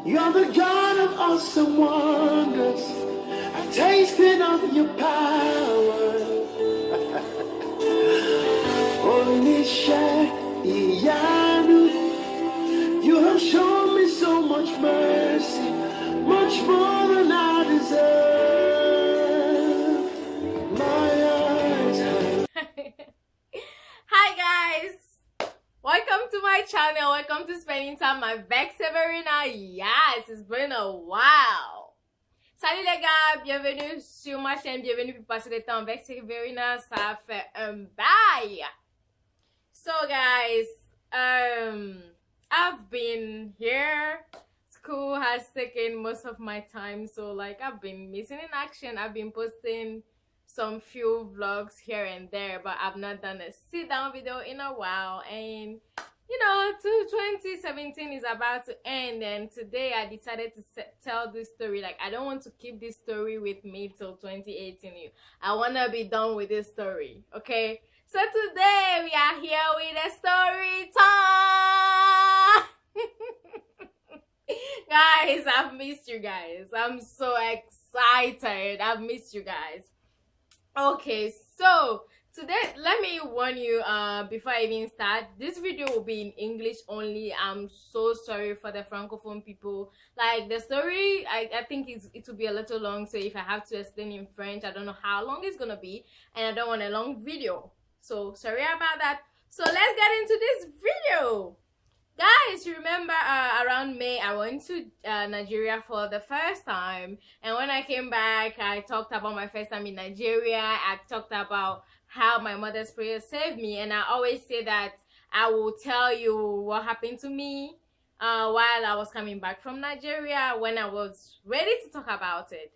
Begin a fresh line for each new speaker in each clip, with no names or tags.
You're the God of awesome wonders. I tasted of your power. You have shown me so much mercy, much more than I deserve. My eyes have.
Hi guys, welcome to my channel. Welcome to spending time avec Severina. Yes, it's been a while. Salut les gars, bienvenue sur ma chaîne, bienvenue pour passer le temps avec Severina. Ça fait un bail. So guys, I've been here. School has taken most of my time, so like I've been missing in action. I've been posting some few vlogs here and there, but I've not done a sit down video in a while. And you know, 2017 is about to end, and today I decided to tell this story. Like, I don't want to keep this story with me till 2018. I want to be done with this story, okay? So today we are here with a story time. Guys, I've missed you guys. I'm so excited. I've missed you guys. Okay, so today, let me warn you before I even start, this video will be in English only. I'm so sorry for the francophone people. Like, the story, I think it will be a little long, so if I have to explain in French, I don't know how long it's gonna be, and I don't want a long video, so sorry about that. So let's get into this video. Guys, you remember around May I went to Nigeria for the first time, and when I came back I talked about my first time in Nigeria. I talked about how my mother's prayer saved me, and I always say that I will tell you what happened to me while I was coming back from Nigeria, when I was ready to talk about it,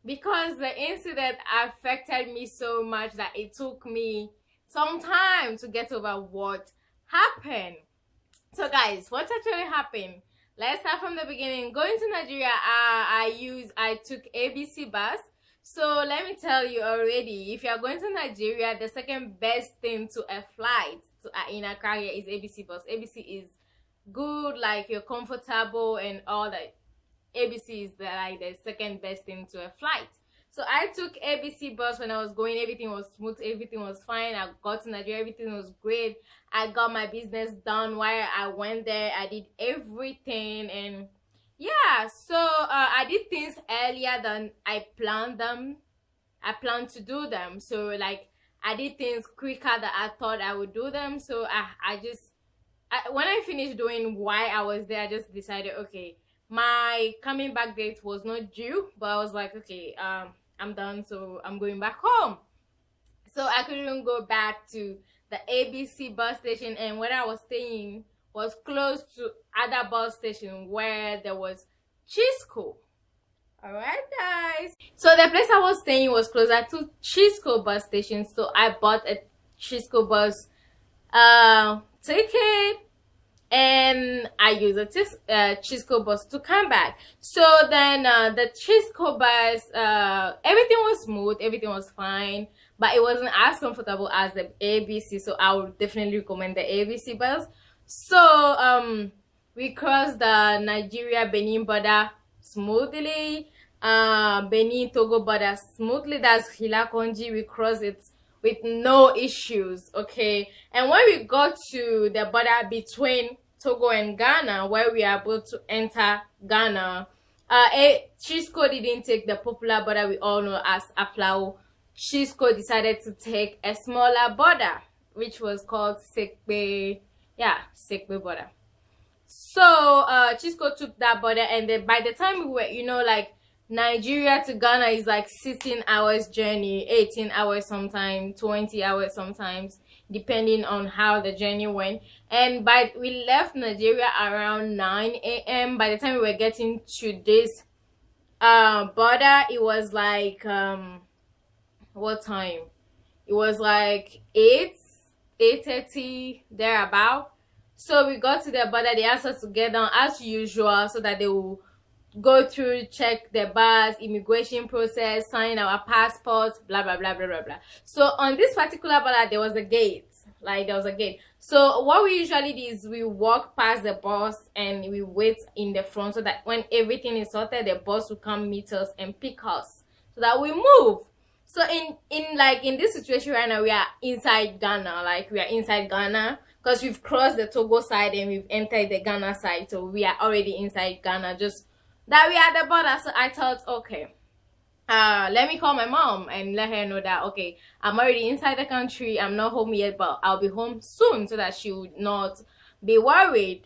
because the incident affected me so much that it took me some time to get over what happened. So guys, what actually happened? Let's start from the beginning. Going to Nigeria, I took ABC bus. So let me tell you already, if you are going to Nigeria, the second best thing to a flight in Accra is ABC bus. ABC is good, like you're comfortable and all that. ABC is like the second best thing to a flight. So I took ABC bus when I was going. Everything was smooth, everything was fine. I got to Nigeria, everything was great. I got my business done while I went there. I did everything, and yeah, so I did things earlier than I planned them. I planned to do them. So like I did things quicker than I thought I would do them. So when I finished doing why I was there, I just decided, okay, my coming back date was not due, but I was like, okay, I'm done, so I'm going back home. So I couldn't go back to the ABC bus station, and where I was staying was close to other bus station where there was Chisco. All right, guys. So the place I was staying was closer to Chisco bus station, so I bought a Chisco bus ticket, and I used a Chisco bus to come back. So then the Chisco bus, everything was smooth, everything was fine, but it wasn't as comfortable as the ABC, so I would definitely recommend the ABC bus. So we crossed the Nigeria-Benin border smoothly, Benin-Togo border smoothly. That's Hilakonji. We crossed it with no issues, okay? And when we got to the border between Togo and Ghana, where we are able to enter Ghana, Chisco didn't take the popular border we all know as Aflao. Chisco decided to take a smaller border, which was called Sekbe. Yeah, Sekbe border. So Chisco took that border, and then by the time we were, you know, like Nigeria to Ghana is like 16 hours journey, 18 hours sometimes, 20 hours sometimes, depending on how the journey went. And we left Nigeria around 9 a.m. By the time we were getting to this border, it was like what time? It was like 8:30 thereabout. So we got to the border. They asked us to get down as usual, so that they will go through, check the bus, immigration process, sign our passports, blah blah blah blah blah blah. So on this particular border, there was a gate. like there was a gate. So what we usually do is we walk past the bus and we wait in the front, so that when everything is sorted, the bus will come meet us and pick us so that we move. So in this situation right now, we are inside Ghana. Like, we are inside Ghana because we've crossed the Togo side and we've entered the Ghana side. So we are already inside Ghana, just that we are at the border. So I thought, okay, let me call my mom and let her know that, okay, I'm already inside the country, I'm not home yet, but I'll be home soon, so that she would not be worried.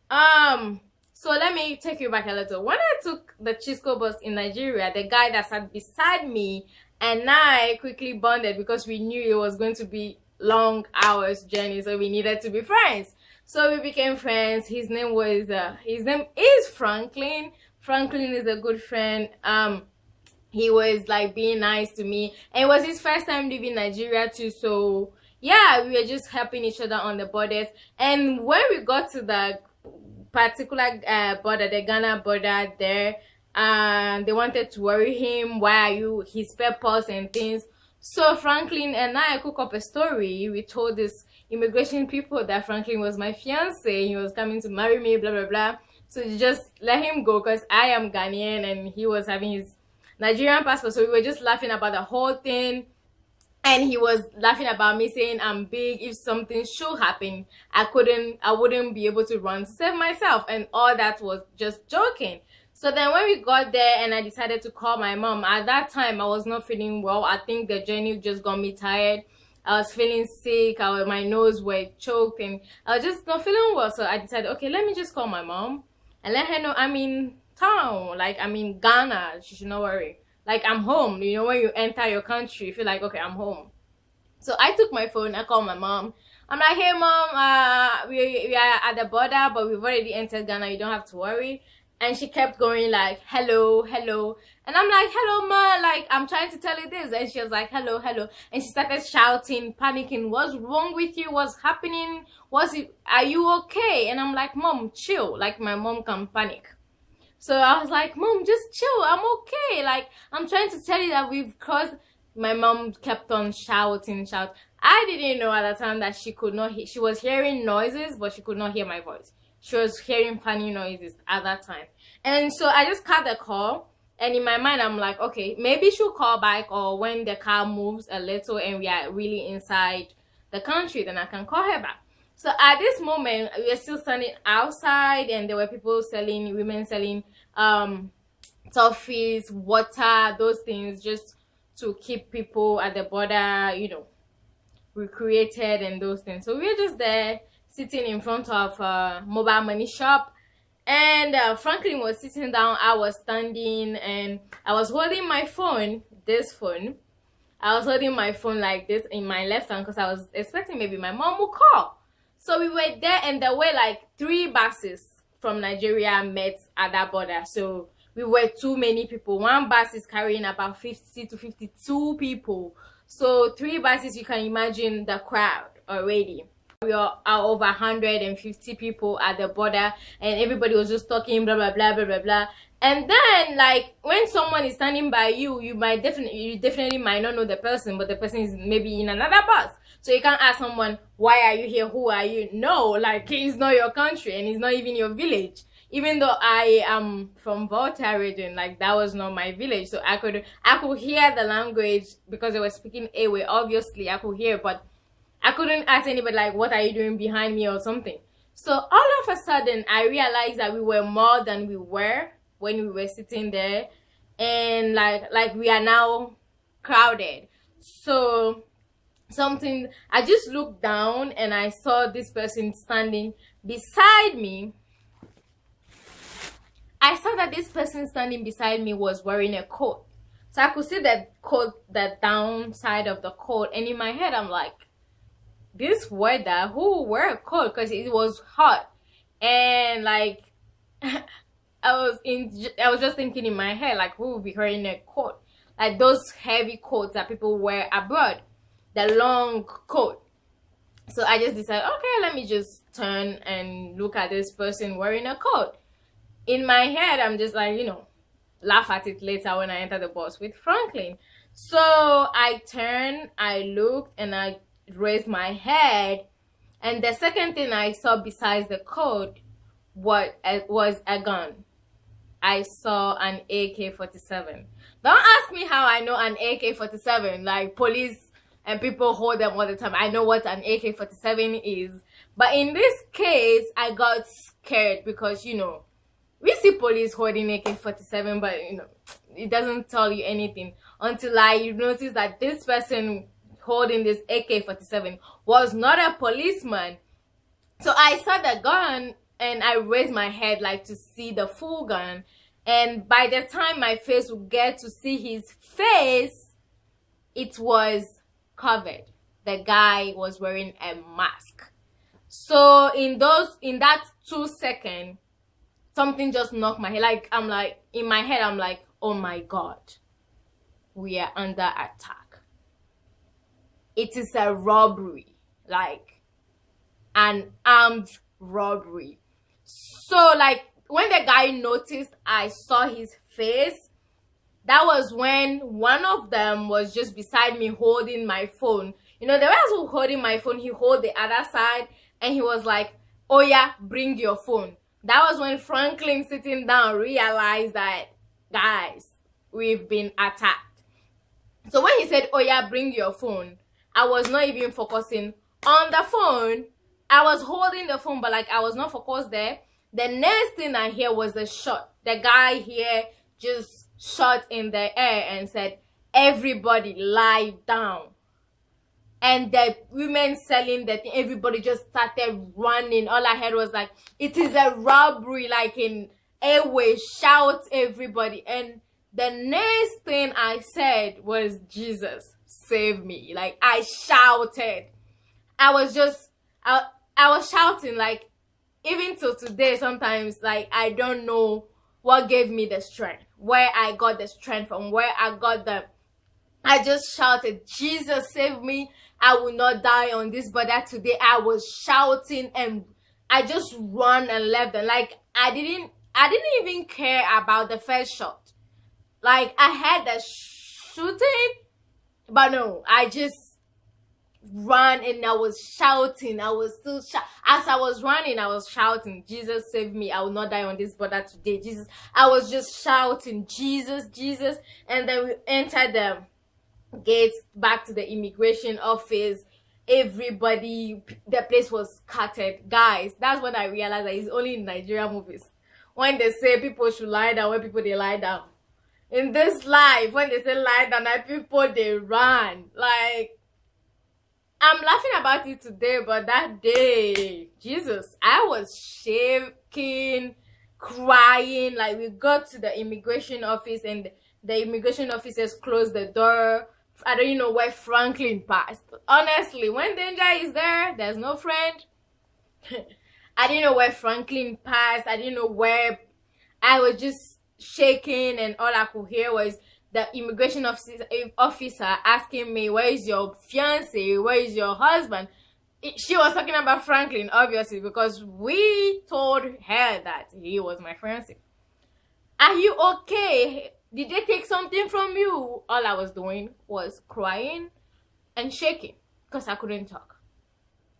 So let me take you back a little. When I took the Chisco bus in Nigeria, the guy that sat beside me and I quickly bonded because we knew it was going to be long hours journey, so we needed to be friends. So we became friends. His name is Franklin. Franklin is a good friend. He was like being nice to me, and it was his first time leaving Nigeria too, so yeah, we were just helping each other on the borders. And when we got to the particular border, the Ghana border there, they wanted to worry him, why are you, his papers and things. So Franklin and I cook up a story. We told this immigration people that Franklin was my fiance, he was coming to marry me, blah blah blah. So just let him go because I am Ghanaian and he was having his Nigerian passport. So we were just laughing about the whole thing, and he was laughing about me saying I'm big, if something should happen I wouldn't be able to run to save myself, and all that was just joking. So then when we got there and I decided to call my mom, at that time I was not feeling well. I think the journey just got me tired. I was feeling sick, my nose were choked and I was just not feeling well. So I decided, okay, let me just call my mom and let her know I'm in town, like I'm in Ghana. She should not worry, like I'm home. You know, when you enter your country you feel like, okay, I'm home. So I took my phone, I called my mom. I'm like, hey mom, we are at the border, but we've already entered Ghana, you don't have to worry. And she kept going like, hello, hello. And I'm like, hello ma, like I'm trying to tell you this. And she was like, hello, hello. And she started shouting, panicking, what's wrong with you, what's happening, are you okay? And I'm like, mom, chill. Like, my mom can panic. So I was like, mom, just chill, I'm okay, like I'm trying to tell you that we've crossed. My mom kept on shouting. I didn't know at the time that she could not hear. She was hearing noises, but she could not hear my voice. She was hearing funny noises at that time. And so I just cut the call, and in my mind I'm like, okay, maybe she'll call back, or when the car moves a little and we are really inside the country, then I can call her back. So at this moment we are still standing outside, and there were people selling, women selling toffees, water, those things, just to keep people at the border, you know, recreated and those things. So we were just there sitting in front of a mobile money shop, and Franklin was sitting down, I was standing, and I was holding my phone, this phone. I was holding my phone like this in my left hand because I was expecting maybe my mom would call. So we were there, and there were like 3 buses from Nigeria met at that border. So we were too many people. One bus is carrying about 50 to 52 people. So 3 buses, you can imagine the crowd already. We are over 150 people at the border, and everybody was just talking, blah blah blah blah blah blah. And then, like, when someone is standing by you, you definitely might not know the person, but the person is maybe in another bus. So you can't ask someone, why are you here, who are you? No, like, it's not your country and it's not even your village. Even though I am from Volta region, like, that was not my village. So I could hear the language because they were speaking Ewe. Obviously I could hear, but I couldn't ask anybody like, what are you doing behind me or something. So all of a sudden I realized that we were more than we were when we were sitting there, and like we are now crowded. So I just looked down and I saw this person standing beside me. I saw that this person standing beside me was wearing a coat. So I could see that coat, the downside of the coat, and in my head I'm like, this weather, who wear a coat? Because it was hot. And like I was just thinking in my head, like, who will be wearing a coat? Like those heavy coats that people wear abroad, the long coat. So I just decided, okay, let me just turn and look at this person wearing a coat. In my head, I'm just like, you know, laugh at it later when I enter the bus with Franklin. So I turned, I looked, and I raised my head, and the second thing I saw besides the code was a gun. I saw an AK-47. Don't ask me how I know an AK-47. Like, police and people hold them all the time. I know what an AK-47 is. But in this case, I got scared because, you know, we see police holding AK-47, but, you know, it doesn't tell you anything until I notice that this person holding this AK-47 was not a policeman. So I saw the gun and I raised my head like to see the full gun, and by the time my face would get to see his face, it was covered. The guy was wearing a mask. So in that 2 seconds, something just knocked my head. Like, I'm like, in my head, I'm like, oh my God, we are under attack. It is a robbery, like an armed robbery. So like when the guy noticed I saw his face, that was when one of them was just beside me holding my phone. You know, the way I was holding my phone, he held the other side and he was like, oh yeah, bring your phone. That was when Franklin, sitting down, realized that, guys, we've been attacked. So when he said, oh yeah, bring your phone, I was not even focusing on the phone. I was holding the phone, but like I was not focused there. The next thing I hear was a shot. The guy here just shot in the air and said, everybody lie down. And the women selling the thing, everybody just started running. All I heard was like, it is a robbery, like in airways, shout everybody. And the next thing I said was, Jesus, save me. Like, I shouted. I was shouting, like, even till today, sometimes, like, I don't know what gave me the strength, where I got the strength from, where I got the, I just shouted, Jesus, save me. I will not die on this border today. I was shouting and I just run and left them. Like, I didn't even care about the first shot. Like, I had the shooting, but no, I just ran and I was shouting. I was still as I was running, I was shouting, Jesus, save me. I will not die on this border today. Jesus. I was just shouting, Jesus, Jesus. And then we entered the gates back to the immigration office. Everybody, the place was scattered. Guys, that's when I realized that it's only in Nigerian movies when they say people should lie down, when people they lie down. In this life, when they say lie down, like people they run. Like, I'm laughing about it today, but that day, Jesus, I was shaking, crying. Like, we got to the immigration office and the immigration officers closed the door. I don't even know where Franklin passed. Honestly, when danger is there, there's no friend. I didn't know where Franklin passed. I didn't know where. I was just shaking, and all I could hear was the immigration officer asking me, where is your fiance? Where is your husband? She was talking about Franklin, obviously, because we told her that he was my fiance. Are you okay? Did they take something from you? All I was doing was crying and shaking because I couldn't talk.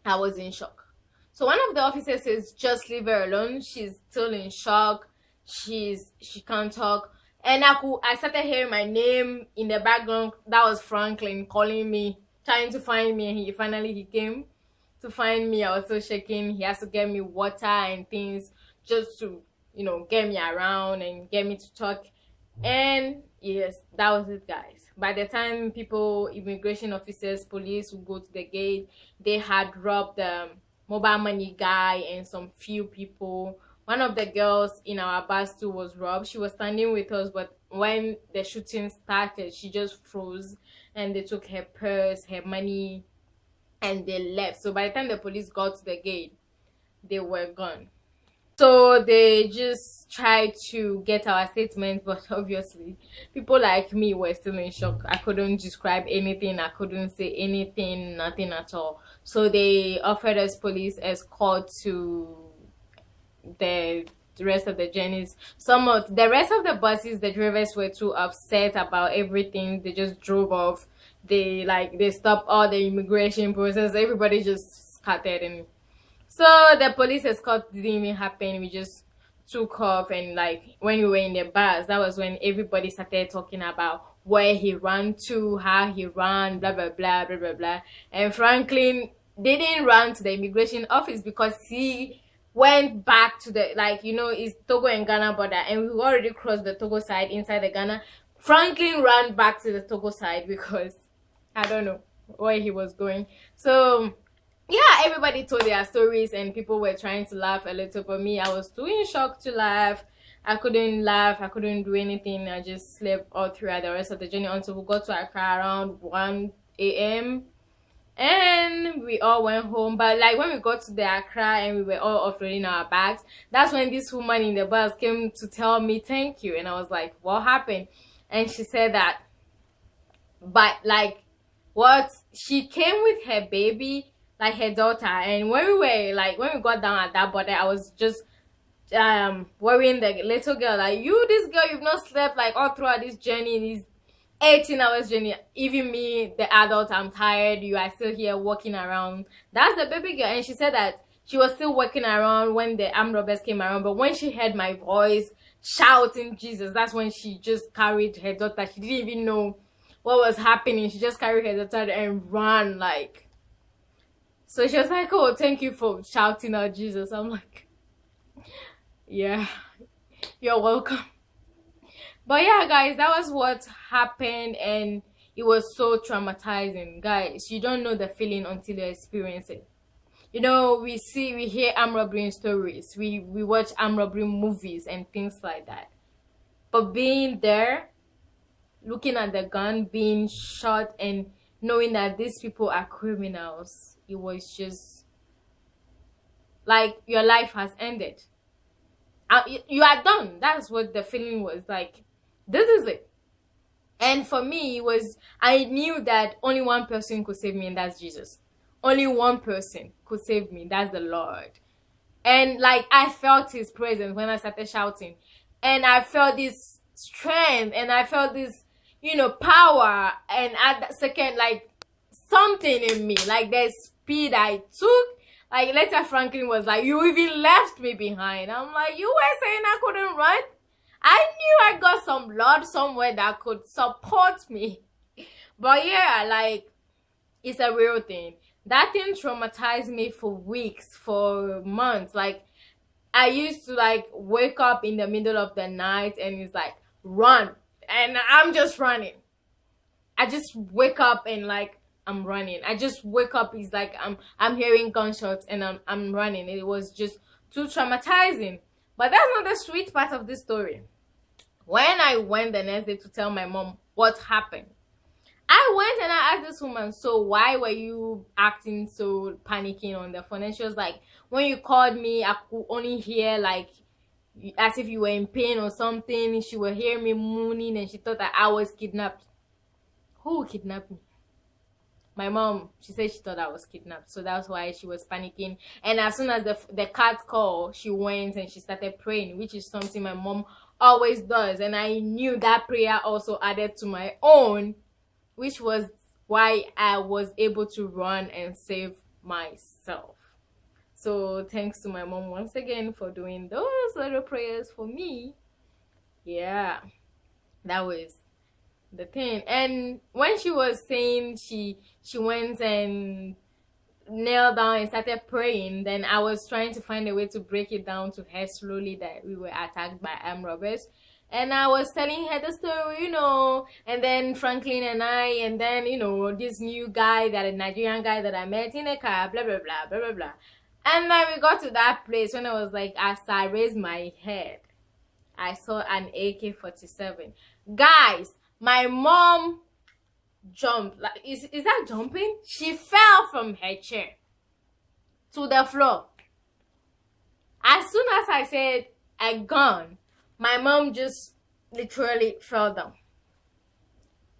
I was in shock. So one of the officers says, just leave her alone. She's still in shock. She can't talk. And I started hearing my name in the background. That was Franklin calling me, trying to find me. And he came to find me. I was so shaking. He has to get me water and things just to, you know, get me around and get me to talk. And yes, that was it, guys. By the time people, immigration officers, police would go to the gate, they had robbed the mobile money guy and some few people. One of the girls in our bus too was robbed. She was standing with us, but when the shooting started, she just froze and they took her purse, her money, and they left. So by the time the police got to the gate, they were gone. So they just tried to get our statement, but obviously people like me were still in shock. I couldn't describe anything. I couldn't say anything, nothing at all. So they offered us police escort to the rest of the journeys. Some of the rest of the buses, the drivers were too upset about everything. They just drove off. they stopped all the immigration process. Everybody just scattered, and so the police escort didn't even happen. We just took off, and like when we were in the bus, that was when everybody started talking about where he ran to, how he ran, blah blah blah blah blah blah. And Franklin didn't run to the immigration office because he went back to the, like, you know, it's Togo and Ghana border, and we already crossed the Togo side inside the Ghana. Franklin ran back to the Togo side because I don't know where he was going. So yeah, everybody told their stories and people were trying to laugh a little, but me, I was too in shock to laugh. I couldn't laugh, I couldn't do anything. I just slept all throughout the rest of the journey until we got to Accra around 1 a.m. and we all went home. But like when we got to the Accra and we were all offloading our bags, that's when this woman in the bus came to tell me thank you, and I was like, what happened? And she said that, but like, what, she came with her baby, like her daughter, and when we got down at that border, I was just worrying the little girl, like, this girl, you've not slept like all throughout this journey, this 18 hours journey. Even me, the adult, I'm tired, you are still here walking around. That's the baby girl. And she said that she was still walking around when the armed robbers came around, but when she heard my voice shouting Jesus, that's when she just carried her daughter. She didn't even know what was happening. She just carried her daughter and ran, like. So she was like, oh, thank you for shouting out Jesus. I'm like, yeah, you're welcome. But yeah, guys, that was what happened, and it was so traumatizing. Guys, you don't know the feeling until you experience it. You know, we hear armed robbery stories, we watch armed robbery movies and things like that. But being there, looking at the gun, being shot, and knowing that these people are criminals, it was just like your life has ended. You are done. That's what the feeling was like. This is it. And for me, I knew that only one person could save me, and that's Jesus. Only one person could save me, that's the Lord. And like, I felt his presence when I started shouting, and I felt this strength, and I felt this, you know, power. And at that second, like, something in me, like the speed I took, like later Franklin was like, you even left me behind. I'm like, you were saying I couldn't run? I knew I got some blood somewhere that could support me. But yeah, like, it's a real thing. That thing traumatized me for weeks, for months. Like, I used to like wake up in the middle of the night and it's like, run, and I'm just running. I just wake up and like, I'm running. I just wake up, it's like I'm hearing gunshots and I'm running. It was just too traumatizing. But that's not the sweet part of this story. When I went the next day to tell my mom what happened, I went and I asked this woman, so why were you acting so panicking on the phone? And she was like, when you called me, I could only hear like as if you were in pain or something. She would hear me mooning, and she thought that I was kidnapped. Who kidnapped me? My mom. She said she thought I was kidnapped, so that's why she was panicking. And as soon as the cat called, she went and she started praying, which is something my mom always does. And I knew that prayer also added to my own, which was why I was able to run and save myself. So thanks to my mom once again for doing those little prayers for me. Yeah, that was the thing. And when she was saying she went and knelt down and started praying, then I was trying to find a way to break it down to her slowly that we were attacked by armed robbers. And I was telling her the story, you know, and then Franklin and I, and then, you know, this new guy, that a Nigerian guy that I met in a car, blah blah blah blah blah blah. And then we got to that place when I was like, as I raised my head, I saw an AK-47. Guys, my mom jumped. Like, is that jumping? She fell from her chair to the floor. As soon as I said a gun, my mom just literally fell down,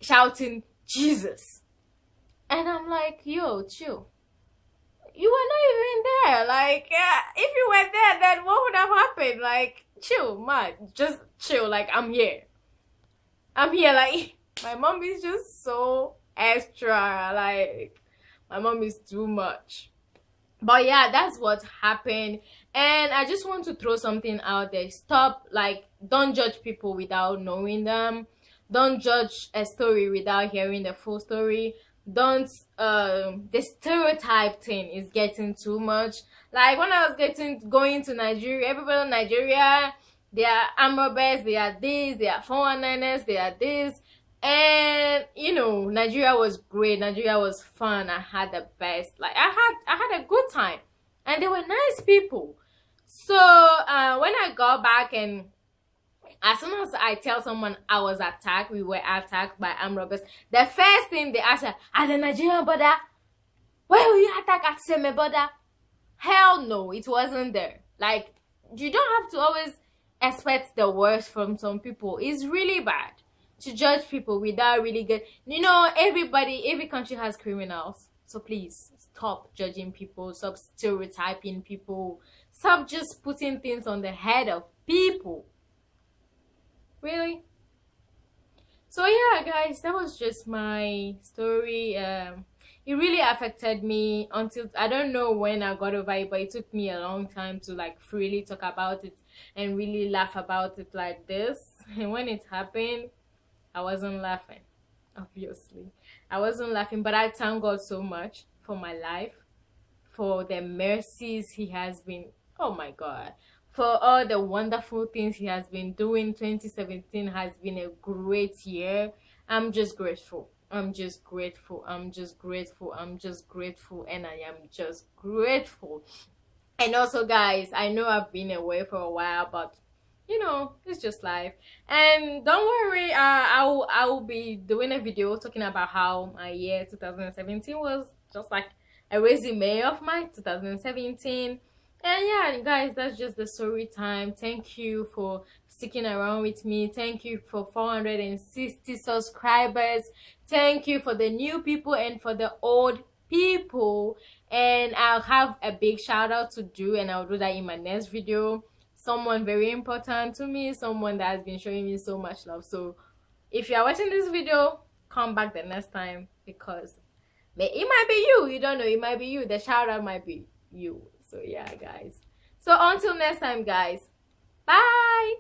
shouting Jesus. And I'm like, yo, chill. You were not even there. Like, if you were there, then what would have happened? Like, chill, man. Just chill. Like, I'm here. I'm here. Like, my mom is just so extra. Like, my mom is too much. But yeah, that's what happened. And I just want to throw something out there. Stop, like, don't judge people without knowing them. Don't judge a story without hearing the full story. Don't the stereotype thing is getting too much. Like, when I was going to Nigeria, everybody in Nigeria, they are arm robbers, they are this, they are 419ers, they are this. And you know, Nigeria was great, Nigeria was fun, I had the best, like, I had a good time, and they were nice people. So when I got back, and as soon as I tell someone I was attacked, we were attacked by armed robbers, the first thing they ask are the Nigerian border, why will you attack at Seme border? Hell no, it wasn't there. Like, you don't have to always expect the worst from some people. It's really bad to judge people without really good, you know, every country has criminals. So please stop judging people, stop stereotyping people, stop just putting things on the head of people. Really? So yeah, guys, that was just my story. It really affected me until I don't know when I got over it, but it took me a long time to like freely talk about it and really laugh about it like this. And when it happened, I wasn't laughing, obviously. I wasn't laughing, but I thank God so much for my life, for the mercies he has been, oh my God, for all the wonderful things he has been doing. 2017 has been a great year. I'm just grateful. I'm just grateful. I'm just grateful. I'm just grateful. And I am just grateful. And also, guys, I know I've been away for a while, but you know, it's just life. And don't worry, I will be doing a video talking about how my year 2017 was, just like a resume of my 2017. And yeah, guys, that's just the story time. Thank you for sticking around with me. Thank you for 460 subscribers. Thank you for the new people and for the old people. And I'll have a big shout out to do, and I'll do that in my next video. Someone very important to me, someone that has been showing me so much love. So if you are watching this video, come back the next time, because it might be you. You don't know, it might be you. The shout out might be you. So yeah, guys, so until next time, guys, bye.